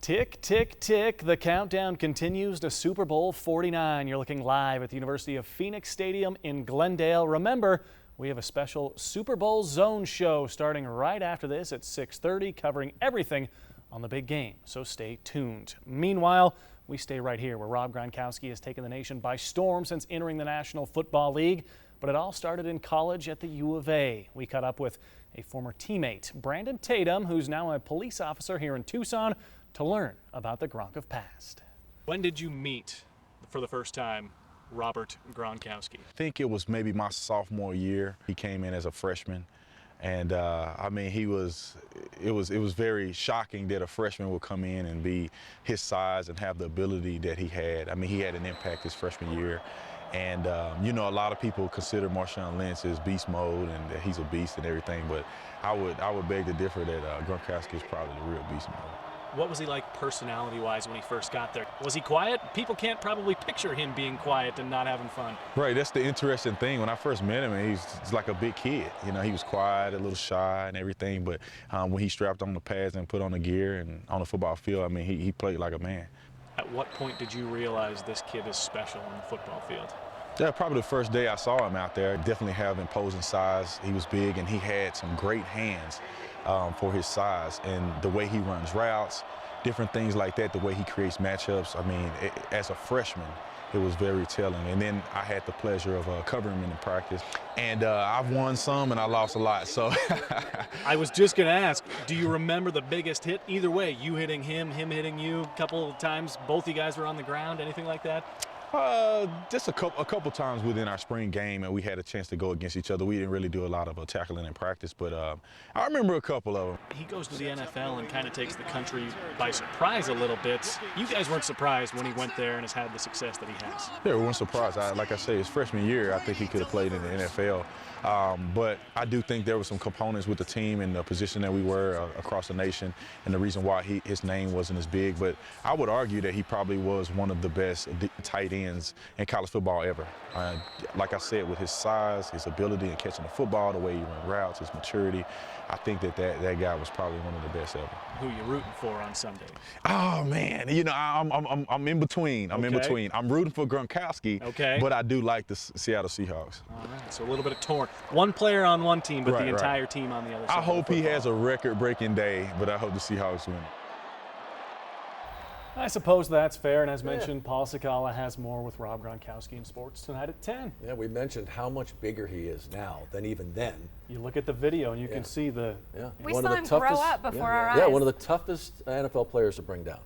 Tick, tick, tick. The countdown continues to Super Bowl 49. You're looking live at the University of Phoenix Stadium in Glendale. Remember, we have a special Super Bowl Zone show starting right after this at 6:30, covering everything on the big game, so stay tuned. Meanwhile, we stay right here where Rob Gronkowski has taken the nation by storm since entering the National Football League. But it all started in college at the U of A. We caught up with a former teammate, Brandon Tatum, who's now a police officer here in Tucson, to learn about the Gronk of past. When did you meet for the first time Robert Gronkowski? I think it was maybe my sophomore year. He came in as a freshman, and I mean, it was very shocking that a freshman would come in and be his size and have the ability that he had. I mean, he had an impact his freshman year. And, you know, a lot of people consider Marshawn Lynch as beast mode and that he's a beast and everything, but I would beg to differ that Gronkowski is probably the real beast mode. What was he like personality-wise when he first got there? Was he quiet? People can't probably picture him being quiet and not having fun. Right, that's the interesting thing. When I first met him, he's like a big kid. You know, he was quiet, a little shy and everything, but when he strapped on the pads and put on the gear and on the football field, I mean, he played like a man. At what point did you realize this kid is special on the football field? Yeah, probably the first day I saw him out there. Definitely have imposing size. He was big and he had some great hands for his size, and the way he runs routes, different things like that, the way he creates matchups. I mean, as a freshman, it was very telling. And then I had the pleasure of covering him in practice. And I've won some and I lost a lot, so. I was just going to ask, do you remember the biggest hit? Either way, you hitting him hitting you, a couple of times, both you guys were on the ground, anything like that? Just a couple times within our spring game, and we had a chance to go against each other. We didn't really do a lot of tackling in practice, but I remember a couple of them. He goes to the NFL and kind of takes the country by surprise a little bit. You guys weren't surprised when he went there and has had the success that he has. Yeah, we weren't surprised. Like I say, his freshman year, I think he could have played in the NFL. But I do think there were some components with the team and the position that we were across the nation, and the reason why his name wasn't as big. But I would argue that he probably was one of the best tight ends in college football ever. Like I said, with his size, his ability in catching the football, the way he ran routes, his maturity, I think that guy was probably one of the best ever. Who you rooting for on Sunday? Oh man, you know, I'm in between. I'm in between. I'm rooting for Gronkowski, but I do like the Seattle Seahawks. All right, so a little bit of torn. One player on one team, but the entire team on the other side. I hope he has a record-breaking day, but I hope the Seahawks win. I suppose that's fair, and as mentioned, Paul Sakala has more with Rob Gronkowski in sports tonight at 10. Yeah, we mentioned how much bigger he is now than even then. You look at the video and you can see the... We saw him grow up before our eyes. Yeah, one of the toughest NFL players to bring down.